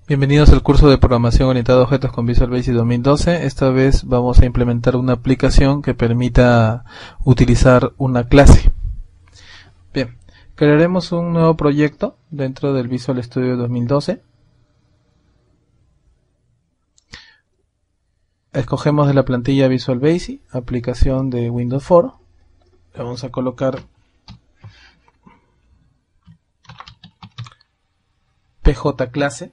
Bienvenidos al curso de programación orientada a objetos con Visual Basic 2012. Esta vez vamos a implementar una aplicación que permita utilizar una clase. Bien, crearemos un nuevo proyecto dentro del Visual Studio 2012. Escogemos de la plantilla Visual Basic, aplicación de Windows 4. Le vamos a colocar PJ clase.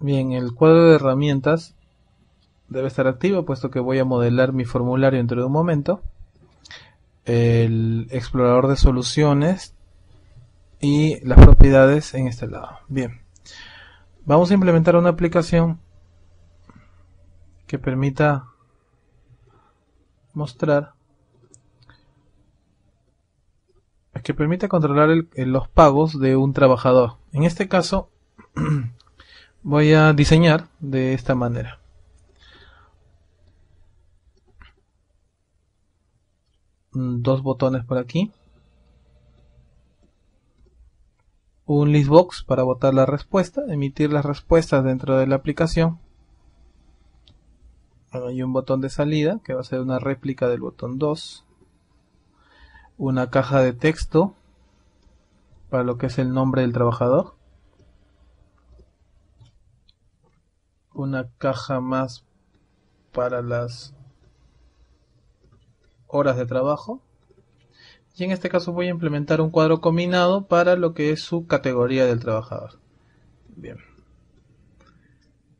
Bien, el cuadro de herramientas debe estar activo, puesto que voy a modelar mi formulario dentro de un momento. El explorador de soluciones y las propiedades en este lado. Bien, vamos a implementar una aplicación que permita controlar los pagos de un trabajador. En este caso voy a diseñar de esta manera. Dos botones por aquí. Un listbox para botar la respuesta, emitir las respuestas dentro de la aplicación. Hay un botón de salida que va a ser una réplica del botón 2. Una caja de texto para lo que es el nombre del trabajador. Una caja más para las horas de trabajo, y en este caso voy a implementar un cuadro combinado para lo que es su categoría del trabajador. Bien,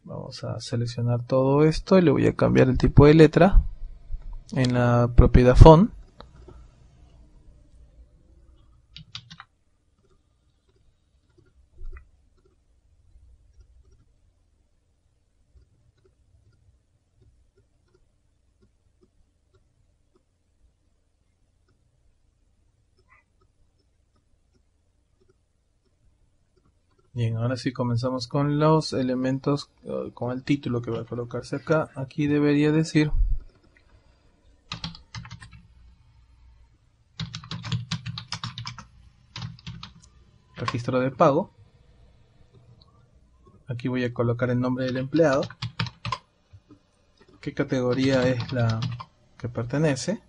vamos a seleccionar todo esto y le voy a cambiar el tipo de letra en la propiedad font. Bien, ahora sí comenzamos con los elementos, con el título que va a colocarse acá. Aquí debería decir registro de pago. Aquí voy a colocar el nombre del empleado, qué categoría es la que pertenece,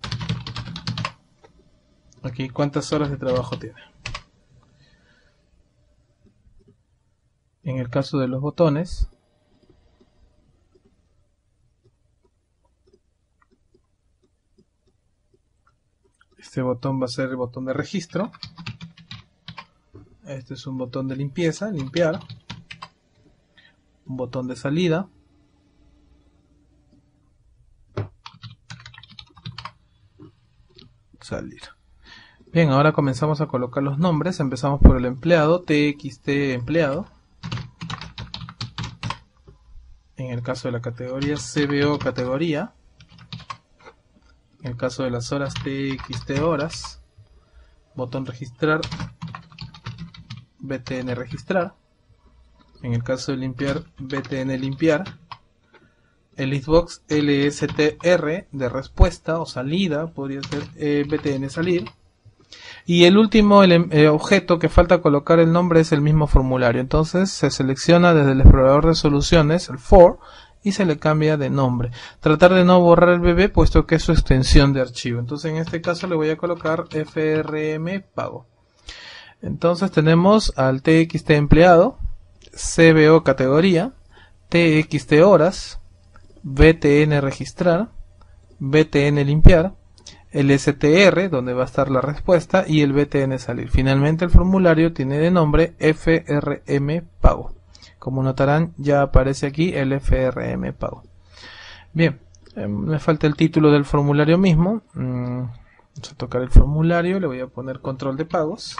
aquí cuántas horas de trabajo tiene. En el caso de los botones, este botón va a ser el botón de registro. Este es un botón de limpieza, limpiar. Un botón de salida. Salir. Bien, ahora comenzamos a colocar los nombres. Empezamos por el empleado, TXT empleado. En el caso de la categoría, CBO categoría. En el caso de las horas, TXT horas. Botón registrar, BTN registrar. En el caso de limpiar, BTN limpiar. El listbox, LSTR de respuesta o salida, podría ser BTN salir. Y el último objeto que falta colocar el nombre es el mismo formulario. Entonces se selecciona desde el explorador de soluciones, el for, y se le cambia de nombre. Tratar de no borrar el bebé, puesto que es su extensión de archivo. Entonces en este caso le voy a colocar FRM pago. Entonces tenemos al TXT empleado, CBO categoría, TXT horas, BTN registrar, BTN limpiar, el STR, donde va a estar la respuesta, y el BTN salir. Finalmente el formulario tiene de nombre FRM pago. Como notarán, ya aparece aquí el FRM pago. Bien, me falta el título del formulario mismo. Vamos a tocar el formulario, le voy a poner control de pagos.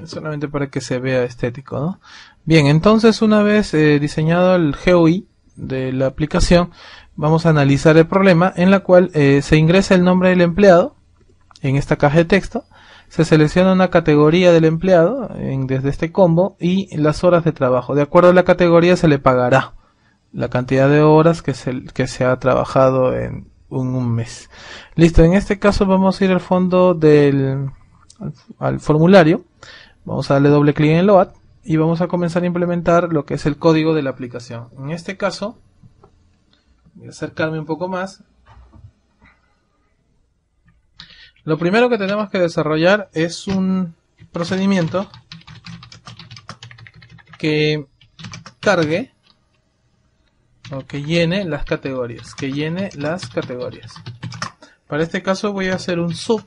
Solamente para que se vea estético, ¿no? Bien, entonces una vez diseñado el GUI de la aplicación, vamos a analizar el problema, en la cual se ingresa el nombre del empleado en esta caja de texto, se selecciona una categoría del empleado desde este combo y las horas de trabajo. De acuerdo a la categoría se le pagará la cantidad de horas que se ha trabajado en un mes. Listo, en este caso vamos a ir al fondo al formulario. Vamos a darle doble clic en Load y vamos a comenzar a implementar lo que es el código de la aplicación. En este caso, voy a acercarme un poco más. Lo primero que tenemos que desarrollar es un procedimiento que cargue o que llene las categorías. Para este caso voy a hacer un sub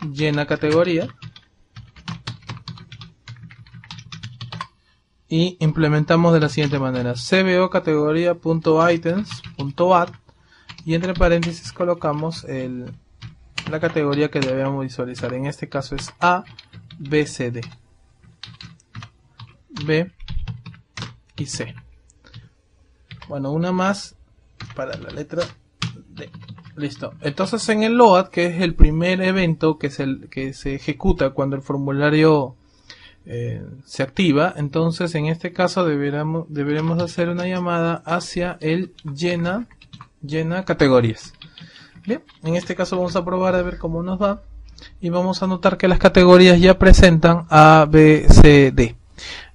llena categoría y implementamos de la siguiente manera: cbo categoría.items.add y entre paréntesis colocamos la categoría que debemos visualizar. En este caso es A, B, C, D. B y C. Bueno, una más para la letra D. Listo. Entonces en el load, que es el primer evento que se ejecuta cuando el formulario se activa, entonces en este caso deberemos hacer una llamada hacia el llena categorías. Bien, en este caso vamos a probar a ver cómo nos va y vamos a notar que las categorías ya presentan A, B, C, D.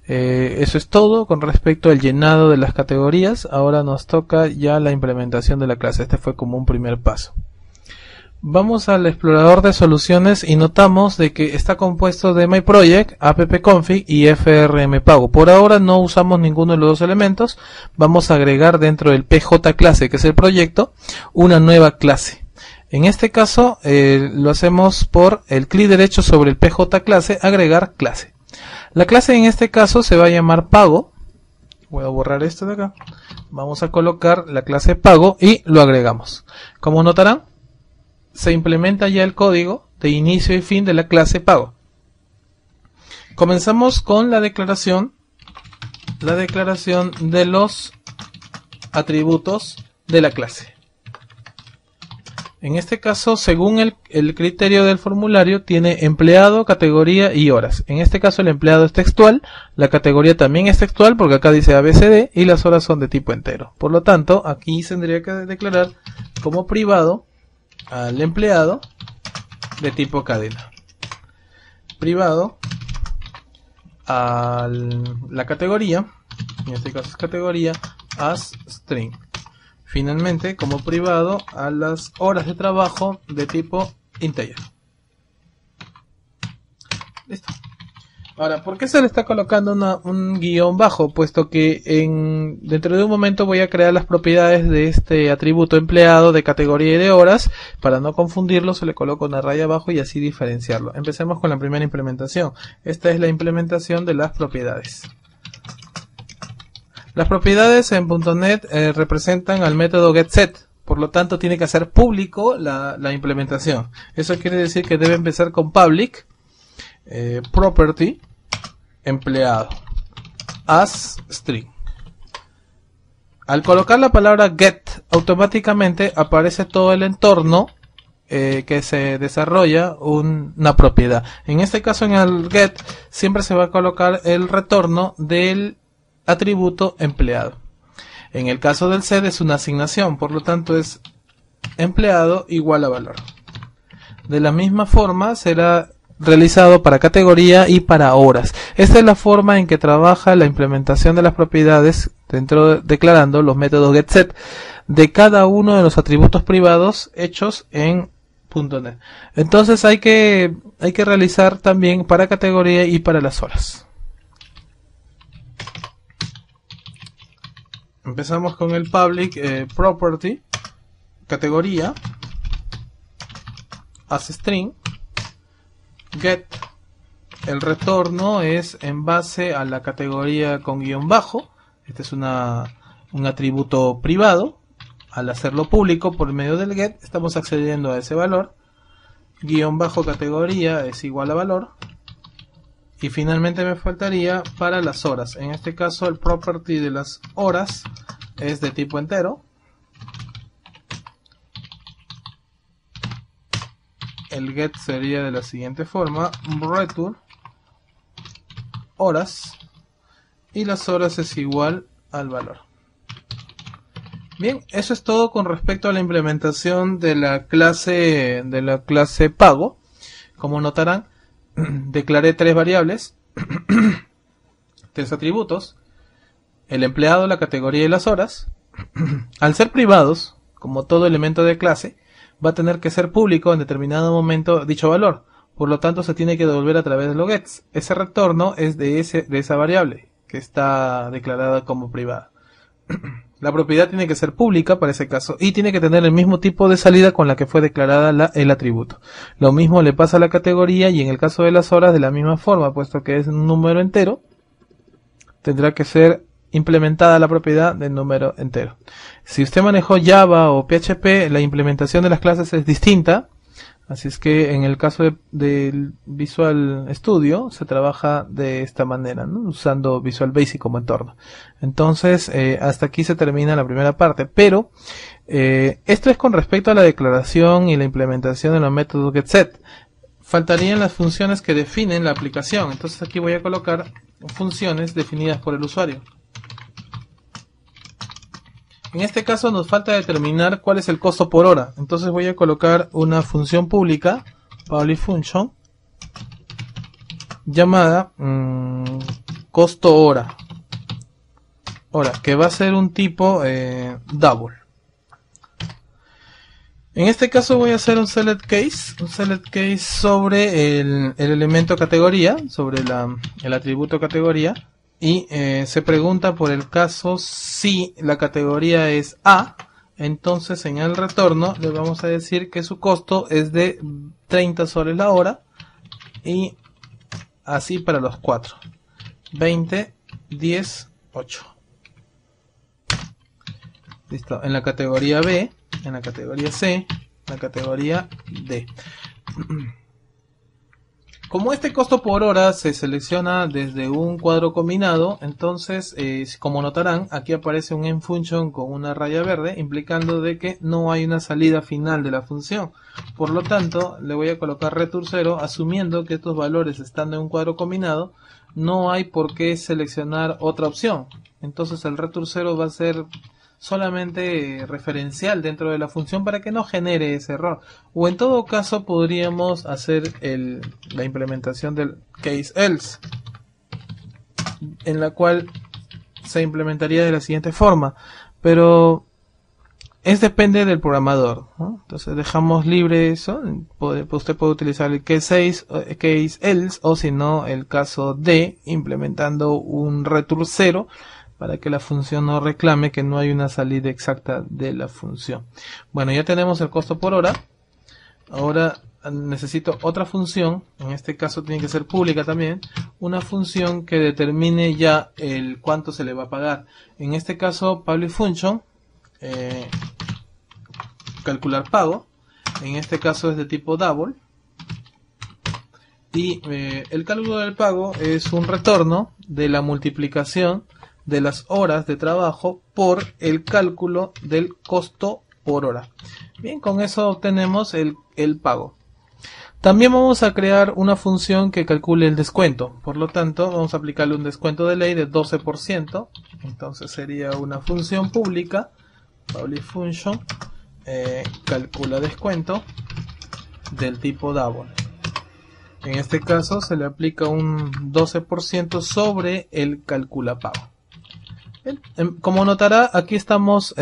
Eso es todo con respecto al llenado de las categorías. Ahora nos toca ya la implementación de la clase. Este fue como un primer paso. Vamos al explorador de soluciones y notamos de que está compuesto de MyProject, appconfig y frmpago. Por ahora no usamos ninguno de los dos elementos. Vamos a agregar dentro del PJ clase, que es el proyecto, una nueva clase. En este caso lo hacemos por el clic derecho sobre el PJ clase, agregar clase. La clase en este caso se va a llamar pago. Voy a borrar esto de acá. Vamos a colocar la clase pago y lo agregamos. Como notarán, se implementa ya el código de inicio y fin de la clase pago. Comenzamos con la declaración de los atributos de la clase. En este caso, según el criterio del formulario, tiene empleado, categoría y horas. En este caso el empleado es textual, la categoría también es textual porque acá dice ABCD y las horas son de tipo entero. Por lo tanto, aquí tendría que declarar como privado al empleado de tipo cadena. Privado a la categoría, en este caso es categoría, as string. Finalmente, como privado a las horas de trabajo de tipo integer. Listo. Ahora, ¿por qué se le está colocando un guión bajo? Puesto que dentro de un momento voy a crear las propiedades de este atributo empleado de categoría y de horas. Para no confundirlo, se le coloca una raya abajo y así diferenciarlo. Empecemos con la primera implementación. Esta es la implementación de las propiedades. Las propiedades en .NET representan al método getSet. Por lo tanto, tiene que hacer público la implementación. Eso quiere decir que debe empezar con public property empleado as string. Al colocar la palabra get, automáticamente aparece todo el entorno que se desarrolla una propiedad. En este caso, en el get siempre se va a colocar el retorno del atributo empleado. En el caso del set es una asignación, por lo tanto es empleado igual a valor. De la misma forma será realizado para categoría y para horas. Esta es la forma en que trabaja la implementación de las propiedades declarando los métodos getSet de cada uno de los atributos privados hechos en .NET. Entonces hay que realizar también para categoría y para las horas. Empezamos con el public property categoría as string get. El retorno es en base a la categoría con guión bajo. Este es un atributo privado. Al hacerlo público por medio del get, estamos accediendo a ese valor. Guión bajo categoría es igual a valor. Y finalmente me faltaría para las horas. En este caso el property de las horas es de tipo entero. el get sería de la siguiente forma: return horas, y las horas es igual al valor. Bien, eso es todo con respecto a la implementación de la clase pago. Como notarán, declaré tres variables, tres atributos: el empleado, la categoría y las horas. Al ser privados, como todo elemento de clase, va a tener que ser público en determinado momento dicho valor. Por lo tanto, se tiene que devolver a través de los gets. Ese retorno es de esa variable que está declarada como privada. La propiedad tiene que ser pública para ese caso y tiene que tener el mismo tipo de salida con la que fue declarada el atributo. Lo mismo le pasa a la categoría, y en el caso de las horas de la misma forma, puesto que es un número entero, tendrá que ser implementada la propiedad del número entero. Si usted manejó Java o PHP, la implementación de las clases es distinta. Así es que en el caso del Visual Studio se trabaja de esta manera, ¿no? Usando Visual Basic como entorno. Entonces, hasta aquí se termina la primera parte, pero esto es con respecto a la declaración y la implementación de los métodos getSet. Faltarían las funciones que definen la aplicación. Entonces aquí voy a colocar funciones definidas por el usuario. En este caso nos falta determinar cuál es el costo por hora. Entonces voy a colocar una función pública, public function, llamada costo hora, que va a ser un tipo double. En este caso voy a hacer un select case sobre el elemento categoría, sobre el atributo categoría. Y se pregunta por el caso si la categoría es A. Entonces en el retorno le vamos a decir que su costo es de 30 soles la hora, y así para los cuatro: 20, 10, 8. Listo. En la categoría B, en la categoría C, en la categoría D. Como este costo por hora se selecciona desde un cuadro combinado, entonces, como notarán, aquí aparece un enFunction con una raya verde, implicando de que no hay una salida final de la función. Por lo tanto, le voy a colocar return 0, asumiendo que estos valores están en un cuadro combinado, no hay por qué seleccionar otra opción. Entonces el return 0 va a ser solamente referencial dentro de la función para que no genere ese error. O en todo caso podríamos hacer la implementación del case else, en la cual se implementaría de la siguiente forma, pero depende del programador, ¿no? Entonces dejamos libre eso. Usted puede utilizar el case else, o si no el caso D, implementando un return 0 para que la función no reclame que no hay una salida exacta de la función. Bueno, ya tenemos el costo por hora. Ahora necesito otra función, en este caso tiene que ser pública también, una función que determine ya el cuánto se le va a pagar. En este caso, public function, calcular pago, en este caso es de tipo double, y el cálculo del pago es un retorno de la multiplicación de las horas de trabajo por el cálculo del costo por hora. Bien, con eso obtenemos el pago. También vamos a crear una función que calcule el descuento. Por lo tanto, vamos a aplicarle un descuento de ley de 12%. Entonces sería una función pública, public function, calcula descuento, del tipo double. En este caso se le aplica un 12% sobre el calcula pago. Como notará, aquí estamos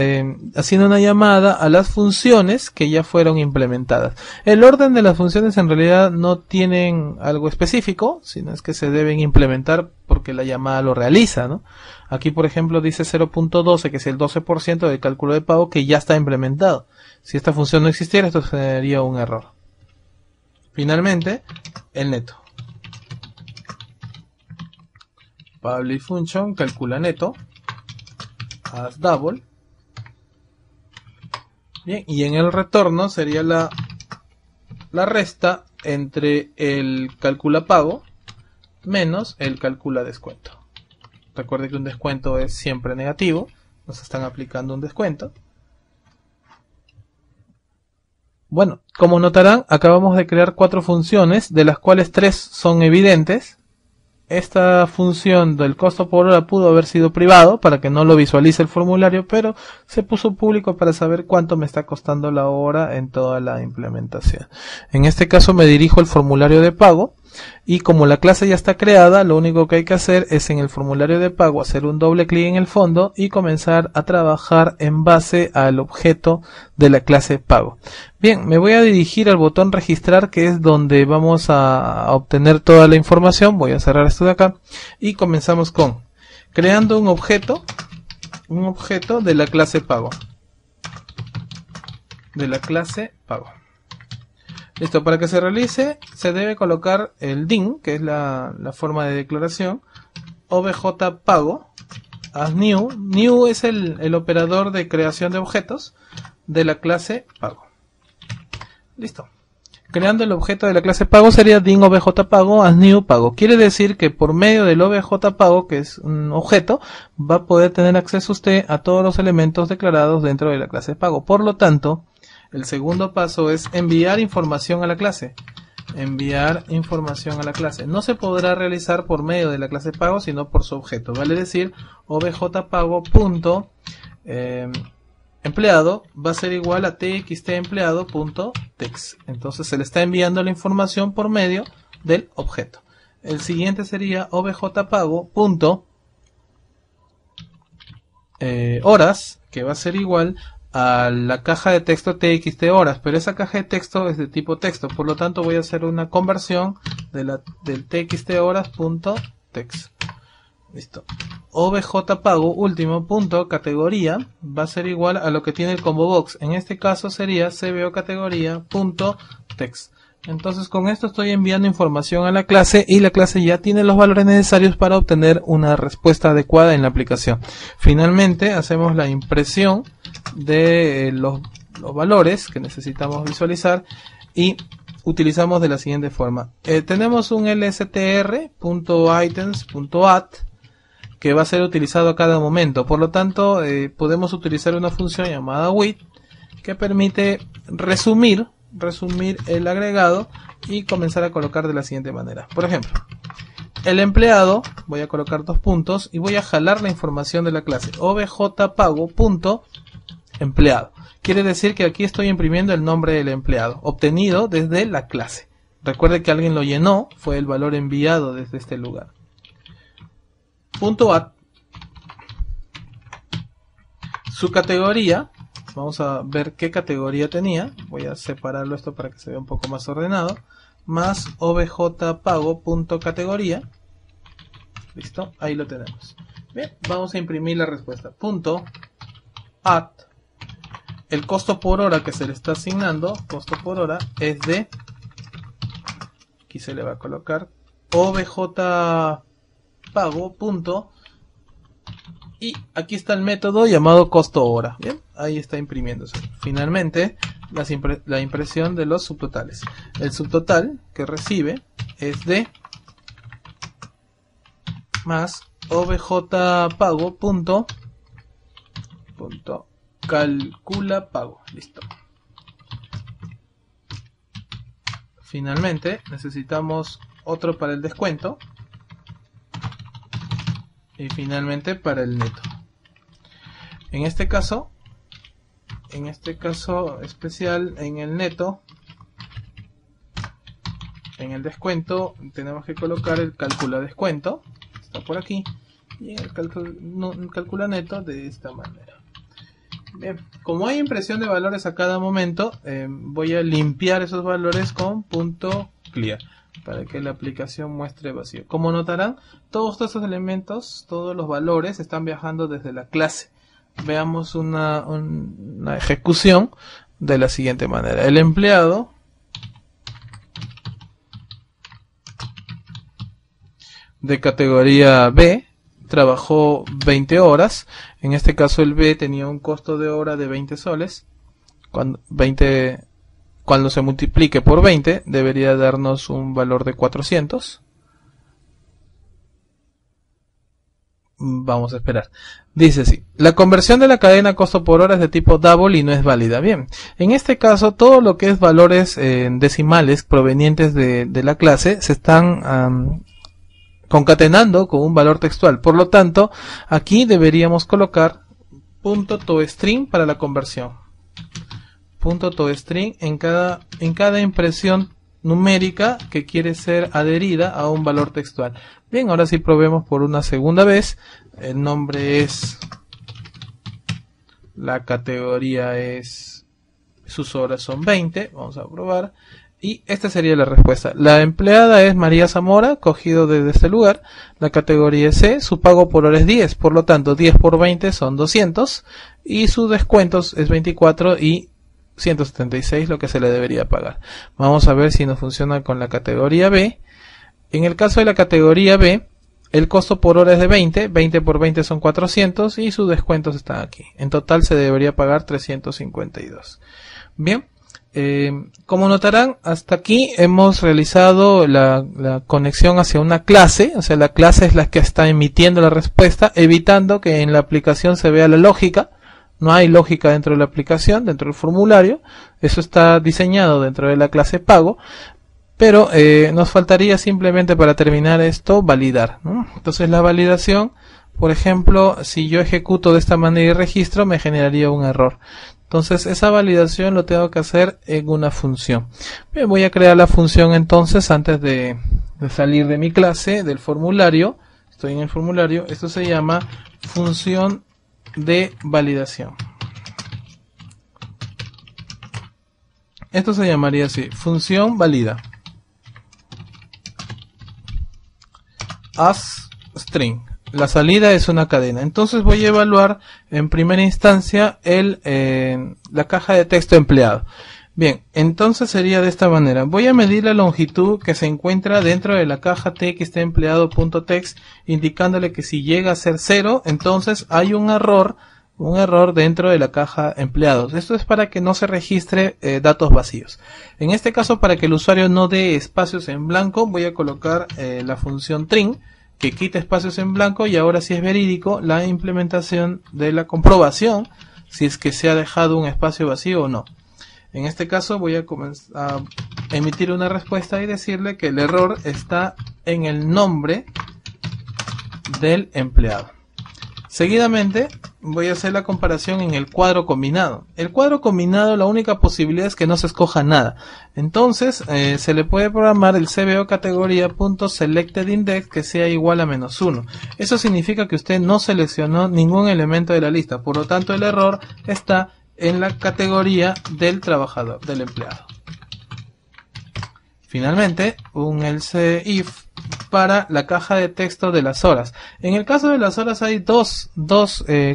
haciendo una llamada a las funciones que ya fueron implementadas. El orden de las funciones en realidad no tienen algo específico, sino es que se deben implementar porque la llamada lo realiza, ¿no? Aquí, por ejemplo, dice 0.12, que es el 12% del cálculo de pago que ya está implementado. Si esta función no existiera, esto sería un error. Finalmente, el neto. Public function calcula neto as double. Bien, y en el retorno sería la resta entre el calcula pago menos el calcula descuento. Recuerde que un descuento es siempre negativo, nos están aplicando un descuento. Bueno, como notarán, acabamos de crear 4 funciones, de las cuales 3 son evidentes. Esta función del costo por hora pudo haber sido privado para que no lo visualice el formulario, pero se puso público para saber cuánto me está costando la hora en toda la implementación. En este caso me dirijo al formulario de pago y como la clase ya está creada, lo único que hay que hacer es en el formulario de pago hacer un doble clic en el fondo y comenzar a trabajar en base al objeto de la clase pago. Bien, me voy a dirigir al botón registrar, que es donde vamos a obtener toda la información. Voy a cerrar esto de acá y comenzamos con creando un objeto de la clase pago. Listo, para que se realice se debe colocar el DIN, que es la forma de declaración, obj pago, as new. New es el operador de creación de objetos de la clase pago. Listo. Creando el objeto de la clase pago sería DIN obj pago as new pago. Quiere decir que por medio del obj pago, que es un objeto, va a poder tener acceso usted a todos los elementos declarados dentro de la clase pago. Por lo tanto, el segundo paso es enviar información a la clase. No se podrá realizar por medio de la clase pago, sino por su objeto. Vale decir, obj pago punto empleado va a ser igual a txtempleado.text. Entonces se le está enviando la información por medio del objeto. El siguiente sería obj pago punto horas, que va a ser igual a la caja de texto txt horas, pero esa caja de texto es de tipo texto, por lo tanto voy a hacer una conversión del txt horas.text. Listo. obj pago último punto categoría va a ser igual a lo que tiene el combo box. En este caso sería cbo categoría punto text. Entonces con esto estoy enviando información a la clase y la clase ya tiene los valores necesarios para obtener una respuesta adecuada en la aplicación. Finalmente hacemos la impresión de los valores que necesitamos visualizar y utilizamos de la siguiente forma. Tenemos un lstr.items.add que va a ser utilizado a cada momento. Por lo tanto, podemos utilizar una función llamada with que permite resumir el agregado y comenzar a colocar de la siguiente manera. Por ejemplo, el empleado, voy a colocar 2 puntos y voy a jalar la información de la clase objpago.empleado. Quiere decir que aquí estoy imprimiendo el nombre del empleado, obtenido desde la clase. Recuerde que alguien lo llenó, fue el valor enviado desde este lugar. Punto add. Su categoría, vamos a ver qué categoría tenía. Voy a separarlo esto para que se vea un poco más ordenado. Más objpago.categoría. Listo, ahí lo tenemos. Bien, vamos a imprimir la respuesta. Punto add. El costo por hora que se le está asignando, costo por hora, es de, aquí se le va a colocar, objpago. Y aquí está el método llamado costo hora. Bien, ahí está imprimiéndose. Finalmente, la impresión de los subtotales. El subtotal que recibe es de más objpago calcula pago. Listo. Finalmente necesitamos otro para el descuento y finalmente para el neto. En este caso especial, en el neto, en el descuento tenemos que colocar el calcula descuento, está por aquí, y el calcula neto de esta manera. Bien, como hay impresión de valores a cada momento, voy a limpiar esos valores con punto clear para que la aplicación muestre vacío. Como notarán, todos estos elementos, todos los valores están viajando desde la clase. Veamos una ejecución de la siguiente manera. El empleado de categoría B trabajó 20 horas. En este caso el B tenía un costo de hora de 20 soles. Cuando se multiplique por 20 debería darnos un valor de 400. Vamos a esperar. Dice así: la conversión de la cadena costo por hora es de tipo double y no es válida. Bien, en este caso todo lo que es valores decimales provenientes de la clase se están concatenando con un valor textual. Por lo tanto, aquí deberíamos colocar .toString para la conversión. .toString en cada impresión numérica que quiere ser adherida a un valor textual. Bien, ahora sí probemos por una segunda vez. El nombre es, la categoría es, sus horas son 20. Vamos a probar. Y esta sería la respuesta. La empleada es María Zamora, cogido desde este lugar. La categoría es C, su pago por hora es 10. Por lo tanto, 10 por 20 son 200. Y su descuento es 24 y 176 lo que se le debería pagar. Vamos a ver si nos funciona con la categoría B. En el caso de la categoría B, el costo por hora es de 20, 20 por 20 son 400 y sus descuentos están aquí. En total se debería pagar 352. Bien, como notarán, hasta aquí hemos realizado la conexión hacia una clase, o sea, la clase es la que está emitiendo la respuesta, evitando que en la aplicación se vea la lógica. No hay lógica dentro de la aplicación, dentro del formulario. Eso está diseñado dentro de la clase pago. Pero nos faltaría simplemente para terminar esto, validar, ¿no? Entonces la validación, por ejemplo, si yo ejecuto de esta manera y registro, me generaría un error. Entonces esa validación lo tengo que hacer en una función. Bien, voy a crear la función entonces antes de salir de mi clase, del formulario. Estoy en el formulario. Esto se llama función de validación. Esto se llamaría así: función valida as string. La salida es una cadena. Entonces voy a evaluar en primera instancia la caja de texto empleado. Bien, entonces sería de esta manera. Voy a medir la longitud que se encuentra dentro de la caja txtempleado.text, indicándole que si llega a ser 0, entonces hay un error dentro de la caja empleados. Esto es para que no se registre datos vacíos. En este caso, para que el usuario no dé espacios en blanco, voy a colocar la función trim, que quita espacios en blanco, y ahora sí es verídico la implementación de la comprobación si es que se ha dejado un espacio vacío o no. En este caso voy a comenzar a emitir una respuesta y decirle que el error está en el nombre del empleado. Seguidamente voy a hacer la comparación en el cuadro combinado. El cuadro combinado, la única posibilidad es que no se escoja nada. Entonces se le puede programar el cbo categoría.selectedIndex que sea igual a -1. Eso significa que usted no seleccionó ningún elemento de la lista. Por lo tanto, el error está en la categoría del trabajador, del empleado. Finalmente, un else if para la caja de texto de las horas. En el caso de las horas hay dos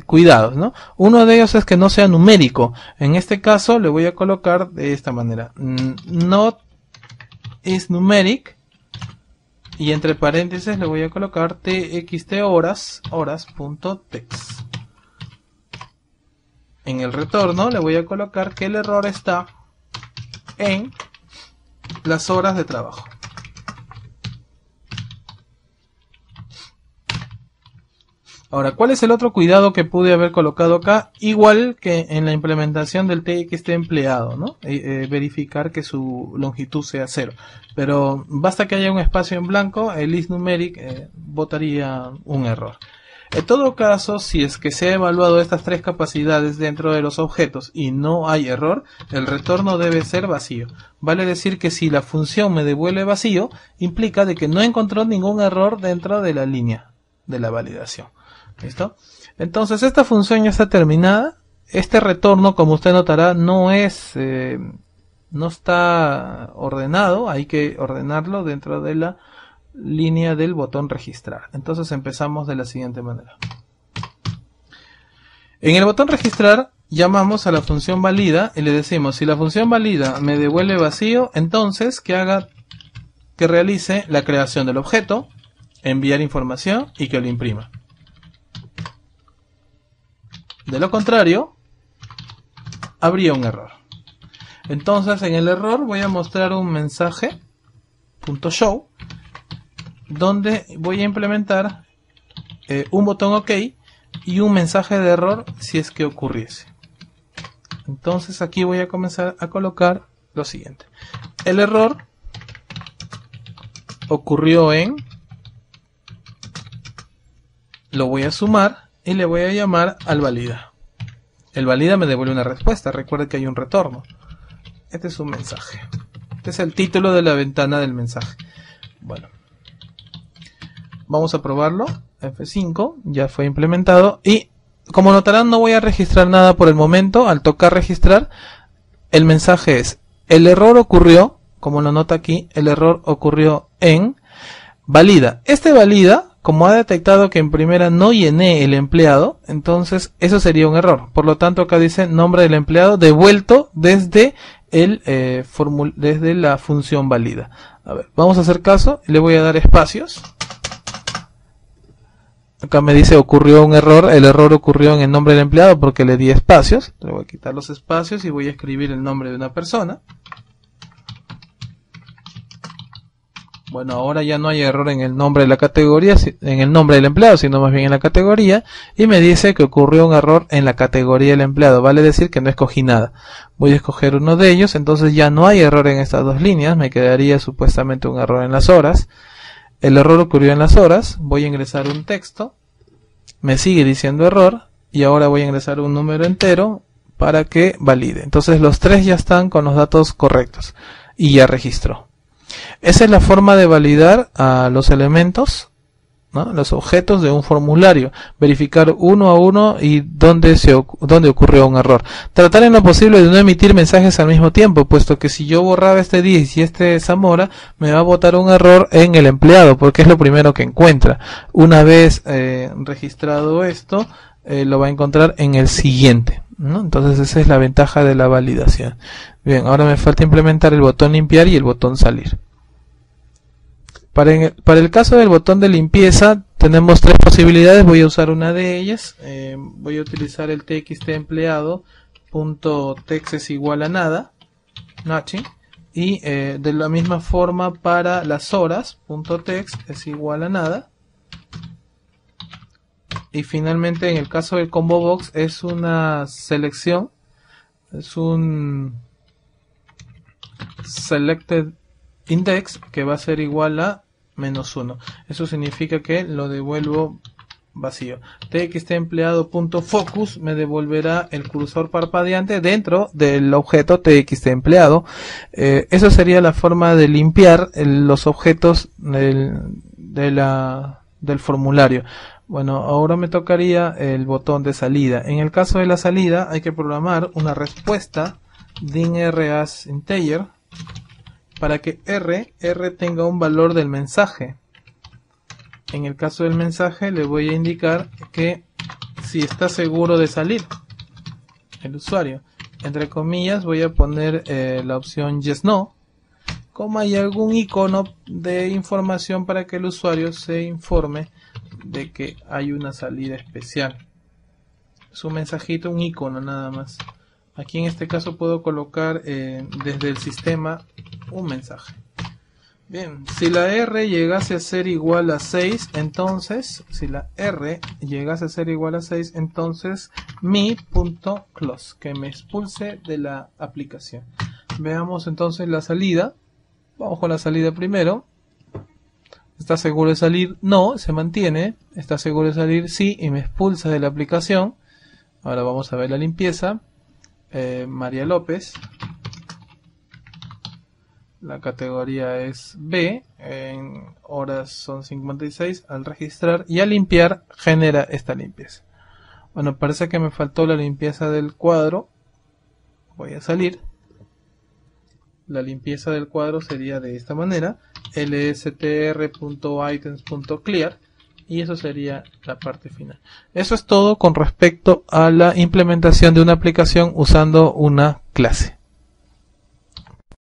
cuidados, ¿no? Uno de ellos es que no sea numérico. En este caso le voy a colocar de esta manera: not is numeric, y entre paréntesis le voy a colocar txt horas.text. En el retorno le voy a colocar que el error está en las horas de trabajo. Ahora, ¿cuál es el otro cuidado que pude haber colocado acá? Igual que en la implementación del txt empleado, ¿no? Verificar que su longitud sea 0. Pero basta que haya un espacio en blanco, el isNumeric botaría un error. En todo caso, si es que se ha evaluado estas tres capacidades dentro de los objetos y no hay error, el retorno debe ser vacío. Vale decir que si la función me devuelve vacío, implica de que no encontró ningún error dentro de la línea de la validación. ¿Listo? Entonces esta función ya está terminada. Este retorno, como usted notará, no está ordenado. Hay que ordenarlo dentro de la línea del botón registrar. Entonces empezamos de la siguiente manera. En el botón registrar llamamos a la función valida y le decimos: si la función valida me devuelve vacío, entonces que realice la creación del objeto, enviar información y que lo imprima. De lo contrario, habría un error. Entonces en el error voy a mostrar un mensaje .show donde voy a implementar un botón OK y un mensaje de error si es que ocurriese. Entonces aquí voy a comenzar a colocar lo siguiente. El error ocurrió en, lo voy a sumar y le voy a llamar al valida. El valida me devuelve una respuesta, recuerde que hay un retorno. Este es un mensaje. Este es el título de la ventana del mensaje. Bueno, vamos a probarlo. F5, ya fue implementado. Y como notarán, no voy a registrar nada por el momento. Al tocar registrar, el mensaje es: el error ocurrió, como lo nota aquí, el error ocurrió en valida. Este valida, como ha detectado que en primera no llené el empleado, entonces eso sería un error. Por lo tanto, acá dice nombre del empleado devuelto desde desde la función valida. A ver, vamos a hacer caso, le voy a dar espacios. Acá me dice ocurrió un error, el error ocurrió en el nombre del empleado porque le di espacios. Le voy a quitar los espacios y voy a escribir el nombre de una persona. Bueno, ahora ya no hay error en el nombre de la categoría, en el nombre del empleado, sino más bien en la categoría. Y me dice que ocurrió un error en la categoría del empleado. Vale decir que no escogí nada. Voy a escoger uno de ellos, entonces ya no hay error en estas dos líneas. Me quedaría supuestamente un error en las horas. El error ocurrió en las horas. Voy a ingresar un texto. Me sigue diciendo error. Y ahora voy a ingresar un número entero para que valide. Entonces los tres ya están con los datos correctos. Y ya registró. Esa es la forma de validar a los elementos, ¿no? Los objetos de un formulario. Verificar uno a uno y dónde ocurrió un error. Tratar en lo posible de no emitir mensajes al mismo tiempo, puesto que si yo borraba este 10 y este Zamora, me va a botar un error en el empleado, porque es lo primero que encuentra. Una vez registrado esto, lo va a encontrar en el siguiente, ¿no? Entonces esa es la ventaja de la validación. Bien, ahora me falta implementar el botón limpiar y el botón salir. Para el caso del botón de limpieza tenemos tres posibilidades. Voy a usar una de ellas. Voy a utilizar el txt empleado.text es igual a nada, nothing, y de la misma forma para las horas, .text es igual a nada. Y finalmente en el caso del combo box es una selección, es un selected index que va a ser igual a -1. Eso significa que lo devuelvo vacío. txt empleado.focus me devolverá el cursor parpadeante dentro del objeto txt empleado. Eso sería la forma de limpiar los objetos del formulario. Bueno, ahora me tocaría el botón de salida. En el caso de la salida hay que programar una respuesta din_r as integer para que r tenga un valor del mensaje. En el caso del mensaje le voy a indicar que si está seguro de salir el usuario. Entre comillas voy a poner la opción yes no, como hay algún icono de información para que el usuario se informe de que hay una salida especial. Es un mensajito, un icono nada más. Aquí en este caso puedo colocar desde el sistema un mensaje. Bien, si la R llegase a ser igual a 6, entonces, entonces mi.close, que me expulse de la aplicación. Veamos entonces la salida. Vamos con la salida primero. ¿Está seguro de salir? No, se mantiene. ¿Está seguro de salir? Sí, y me expulsa de la aplicación. Ahora vamos a ver la limpieza. María López. La categoría es B. En horas son 56. Al registrar y al limpiar genera esta limpieza. Bueno, parece que me faltó la limpieza del cuadro. Voy a salir. La limpieza del cuadro sería de esta manera: lstr.items.clear, y eso sería la parte final. Eso es todo con respecto a la implementación de una aplicación usando una clase.